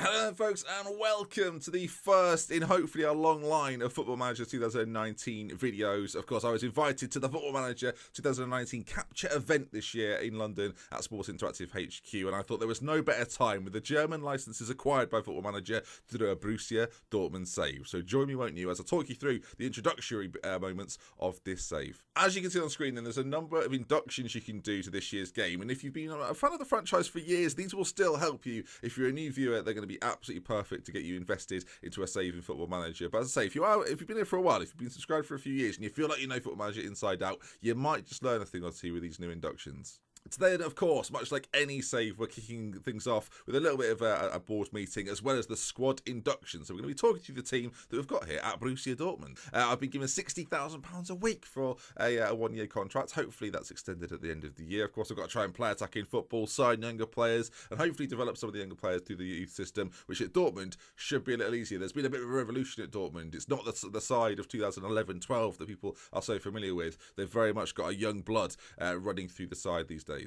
Hello folks and welcome to the first in hopefully a long line of Football Manager 2019 videos. Of course, I was invited to the Football Manager 2019 Capture event this year in London at Sports Interactive HQ, and I thought there was no better time with the German licenses acquired by Football Manager to do a Borussia Dortmund save. So join me, won't you, as I talk you through the introductory moments of this save. As you can see on screen then, there's a number of inductions you can do to this year's game, and if you've been a fan of the franchise for years, these will still help you. If you're a new viewer, they're going to be absolutely perfect to get you invested into a save in Football Manager. But as I say, if you've been here for a while, if you've been subscribed for a few years and you feel like you know Football Manager inside out, you might just learn a thing or two with these new inductions. Today, of course, much like any save, we're kicking things off with a little bit of a board meeting as well as the squad induction. So we're going to be talking to the team that we've got here at Borussia Dortmund. I've been given £60,000 a week for a one-year contract. Hopefully that's extended at the end of the year. Of course, I've got to try and play attacking football, sign younger players, and hopefully develop some of the younger players through the youth system, which at Dortmund should be a little easier. There's been a bit of a revolution at Dortmund. It's not the side of 2011-12 that people are so familiar with. They've very much got a young blood running through the side these days.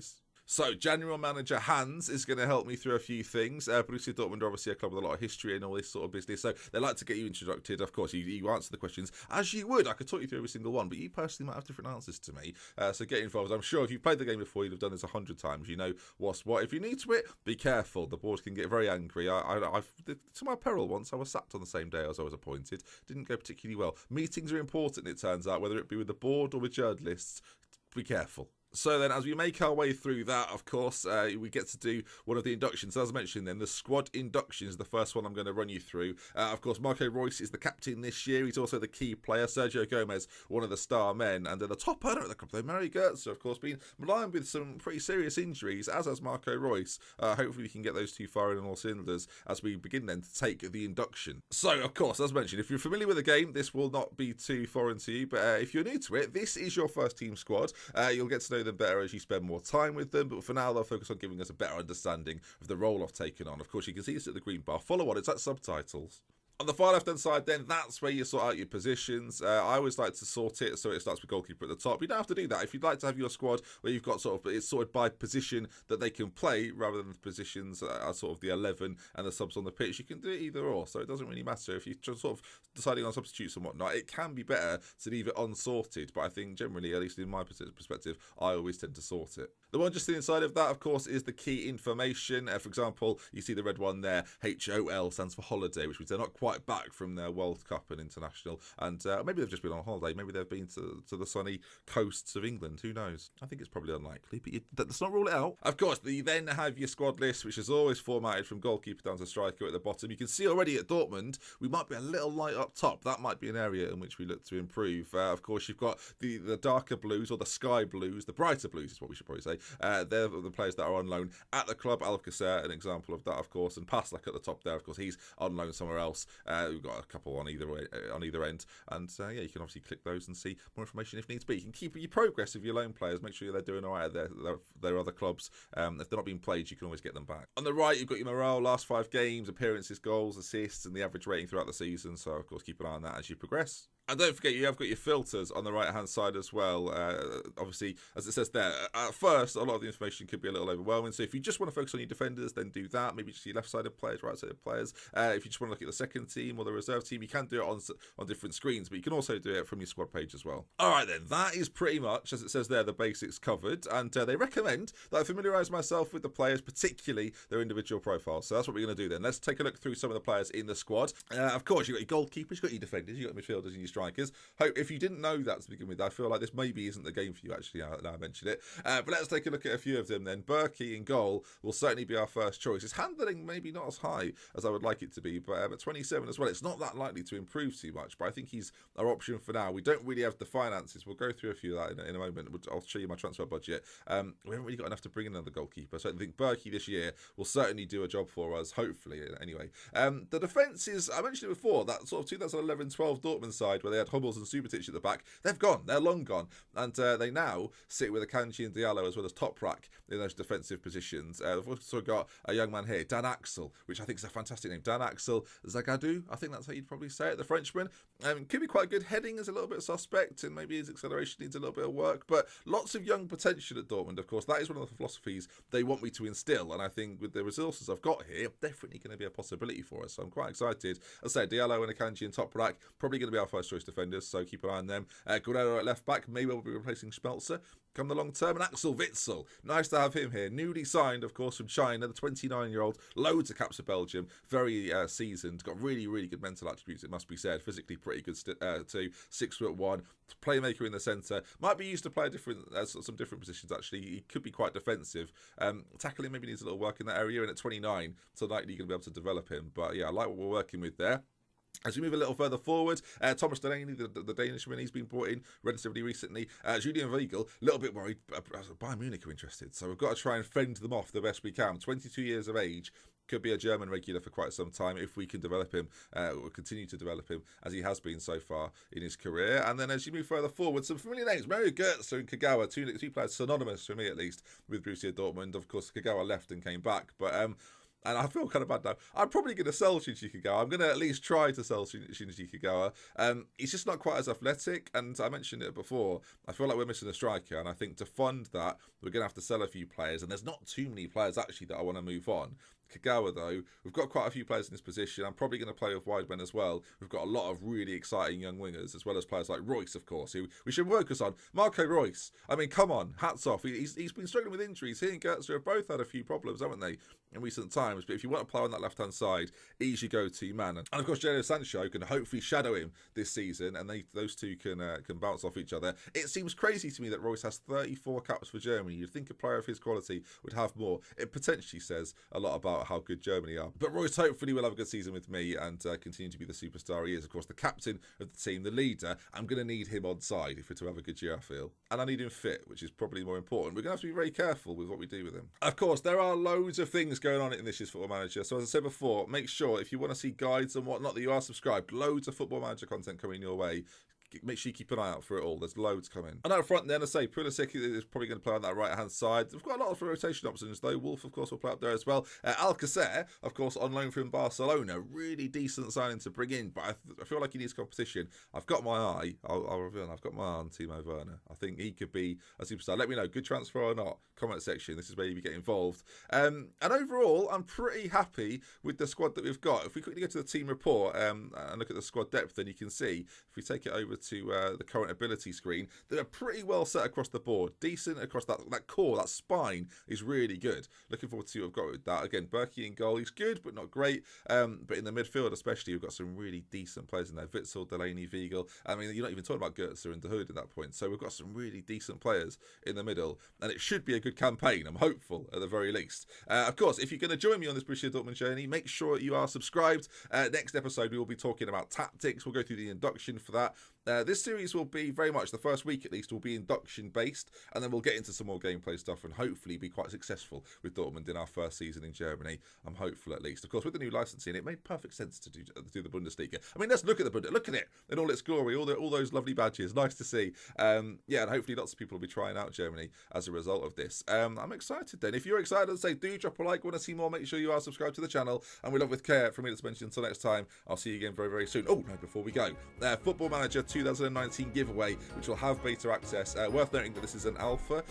So, General Manager Hans is going to help me through a few things. Borussia Dortmund are obviously a club with a lot of history and all this sort of business, so they like to get you introduced. Of course, you answer the questions as you would. I could talk you through every single one, but you personally might have different answers to me. So get involved. I'm sure if you've played the game before, you've done this 100 times. You know what's what. If you're new to it, be careful. The board can get very angry. I've to my peril once, I was sacked on the same day as I was appointed. Didn't go particularly well. Meetings are important, it turns out, whether it be with the board or with journalists. Be careful. So then, as we make our way through that, of course, we get to do one of the inductions. As I mentioned then, the squad induction is the first one I'm going to run you through. Of course, Marco Reus is the captain this year. He's also the key player. Sergio Gomez, one of the star men. And the top earner at the club, though, Mary Goetze, of course, been maligned with some pretty serious injuries, as has Marco Reus. Hopefully we can get those two firing on all cylinders as we begin then to take the induction. So, of course, as mentioned, if you're familiar with the game, this will not be too foreign to you. But if you're new to it, this is your first team squad. You'll get to know them better as you spend more time with them, but for now they'll focus on giving us a better understanding of the role I've taken on. Of course, you can see this at the green bar. Follow on, it's like subtitles. On the far left-hand side, then, that's where you sort out your positions. I always like to sort it so it starts with goalkeeper at the top. You don't have to do that. If you'd like to have your squad where you've got it's sorted by position that they can play rather than the positions that are sort of the 11 and the subs on the pitch, you can do it either or. So it doesn't really matter. If you're sort of deciding on substitutes and whatnot, it can be better to leave it unsorted. But I think generally, at least in my perspective, I always tend to sort it. The one just inside of that, of course, is the key information. For example, you see the red one there, HOL stands for holiday, which means they're not quite back from their World Cup and international, and maybe they've just been on holiday, maybe they've been to the sunny coasts of England, who knows. I think it's probably unlikely, but let's not rule it out. Of course, you then have your squad list, which is always formatted from goalkeeper down to striker at the bottom. You can see already at Dortmund, we might be a little light up top. That might be an area in which we look to improve. Of course, you've got the darker blues, or the sky blues, the brighter blues is what we should probably say. They're the players that are on loan at the club. Alcacer, an example of that, of course, and Paslak at the top there, of course, he's on loan somewhere else. We've got a couple on either end, and yeah, you can obviously click those and see more information if needs be. You can keep your progress of your loan players, make sure they're doing all right at their other clubs. If they're not being played, you can always get them back. On the right, you've got your morale, last 5 games, appearances, goals, assists, and the average rating throughout the season. So, of course, keep an eye on that as you progress. And don't forget, you have got your filters on the right-hand side as well. Obviously, as it says there, at first, a lot of the information could be a little overwhelming. So if you just want to focus on your defenders, then do that. Maybe just your left-sided players, right-sided players. If you just want to look at the second team or the reserve team, you can do it on different screens, but you can also do it from your squad page as well. All right, then. That is pretty much, as it says there, the basics covered. And they recommend that I familiarise myself with the players, particularly their individual profiles. So that's what we're going to do then. Let's take a look through some of the players in the squad. Of course, you've got your goalkeepers, you've got your defenders, you've got midfielders and your strikers. If you didn't know that to begin with, I feel like this maybe isn't the game for you, actually, now I mention it. But let's take a look at a few of them then. Berkey in goal will certainly be our first choice. His handling maybe not as high as I would like it to be, but at 27 as well, it's not that likely to improve too much, but I think he's our option for now. We don't really have the finances. We'll go through a few of that in a moment. I'll show you my transfer budget. We haven't really got enough to bring in another goalkeeper, so I think Berkey this year will certainly do a job for us, hopefully, anyway. The defence is, I mentioned it before, that sort of 2011-12 Dortmund side where they had Hummels and Subotic at the back. They've gone. They're long gone. And they now sit with Akanji and Diallo as well as Toprak in those defensive positions. We've also got a young man here, Dan Axel, which I think is a fantastic name. Dan Axel Xanadu, I think that's how you'd probably say it, the Frenchman. Could be quite good. Heading is a little bit suspect, and maybe his acceleration needs a little bit of work, but lots of young potential at Dortmund, of course. That is one of the philosophies they want me to instill, and I think with the resources I've got here, definitely going to be a possibility for us, so I'm quite excited. As I say, Diallo and Akanji in top rack, probably going to be our first choice defenders, so keep an eye on them. Guerrero at left back, maybe we'll be replacing Schmelzer come the long term, and Axel Witsel, nice to have him here, newly signed of course from China, the 29-year-old, loads of caps for Belgium, very seasoned, got really good mental attributes, it must be said, physically pretty good too, 6'1", playmaker in the centre, might be used to play some different positions actually, he could be quite defensive, tackling maybe needs a little work in that area, and at 29, so likely you're going to be able to develop him, but yeah, I like what we're working with there. As we move a little further forward, Thomas Delaney, the Danishman, he's been brought in relatively recently. Julian Weigl, a little bit worried. Bayern Munich are interested, so we've got to try and fend them off the best we can. 22 years of age, could be a German regular for quite some time if we can develop him, or continue to develop him as he has been so far in his career. And then as you move further forward, some familiar names, Mario Götze and Kagawa, two players synonymous for me at least with Borussia Dortmund. Of course, Kagawa left and came back, but and I feel kind of bad now. I'm probably going to sell Shinji Kagawa. I'm going to at least try to sell Shinji Kagawa. He's just not quite as athletic, and I mentioned it before. I feel like we're missing a striker, and I think to fund that, we're going to have to sell a few players, and there's not too many players actually that I want to move on. Kagawa, though, we've got quite a few players in this position. I'm probably going to play with wide men as well. We've got a lot of really exciting young wingers, as well as players like Royce, of course, who we should focus on. Marco Royce, I mean, come on, hats off. He's been struggling with injuries. He and Götze have both had a few problems, haven't they, in recent times? But if you want to play on that left-hand side, he's your go-to man. And of course, Jadon Sancho can hopefully shadow him this season, and those two can bounce off each other. It seems crazy to me that Royce has 34 caps for Germany. You'd think a player of his quality would have more. It potentially says a lot about how good Germany are. But Royce hopefully will have a good season with me and continue to be the superstar he is. Of course, the captain of the team, the leader. I'm going to need him on side if we're to have a good year, I feel. And I need him fit, which is probably more important. We're going to have to be very careful with what we do with him. Of course, there are loads of things going on in this year's Football Manager. So as I said before, make sure if you want to see guides and whatnot that you are subscribed. Loads of Football Manager content coming your way. Make sure you keep an eye out for it all. There's loads coming. And out front then, I say, Pulisic is probably going to play on that right-hand side. We've got a lot of rotation options, though. Wolf, of course, will play up there as well. Alcacer, of course, on loan from Barcelona. Really decent signing to bring in, but I feel like he needs competition. I've got my eye. I'll reveal. I've got my eye on Timo Werner. I think he could be a superstar. Let me know. Good transfer or not? Comment section. This is where you get involved. And overall, I'm pretty happy with the squad that we've got. If we quickly go to the team report and look at the squad depth, then you can see, if we take it over to the current ability screen, they're pretty well set across the board. Decent across that core, that spine is really good. Looking forward to what we've got with that. Again, Berkey in goal, he's good, but not great. But in the midfield especially, we've got some really decent players in there. Witsel, Delaney, Weigl. I mean, you're not even talking about Götze and De Hood at that point. So we've got some really decent players in the middle. And it should be a good campaign. I'm hopeful, at the very least. Of course, if you're going to join me on this Borussia Dortmund journey, make sure you are subscribed. Next episode, we will be talking about tactics. We'll go through the induction for that. This series will be very much, the first week at least, will be induction based, and then we'll get into some more gameplay stuff and hopefully be quite successful with Dortmund in our first season in Germany. I'm hopeful at least. Of course, with the new licensing, it made perfect sense to do the Bundesliga. I mean, let's look at the Bundesliga. Look at it in all its glory, all those lovely badges. Nice to see. And hopefully lots of people will be trying out Germany as a result of this. I'm excited then. If you're excited, say do drop a like. Want to see more, make sure you are subscribed to the channel. And we love with care from me to mention. Until next time, I'll see you again very, very soon. Oh, no, before we go, Football Manager 2019 giveaway, which will have beta access. Worth noting that this is an alpha,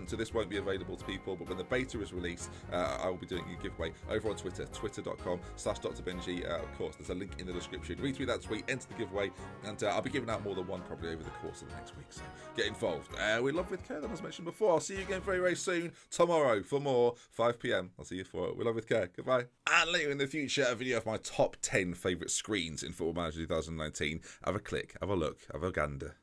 so this won't be available to people, but when the beta is released, I will be doing a giveaway over on Twitter, twitter.com/drbenji. Of course, there's a link in the description. Retweet that tweet, enter the giveaway, and I'll be giving out more than one probably over the course of the next week, so get involved. We love with care, as mentioned before. I'll see you again very, very soon, tomorrow for more, 5 p.m. I'll see you for it. We love with care. Goodbye. And later in the future, a video of my top 10 favourite screens in Football Manager 2019. Have a click, have a look, have a gander.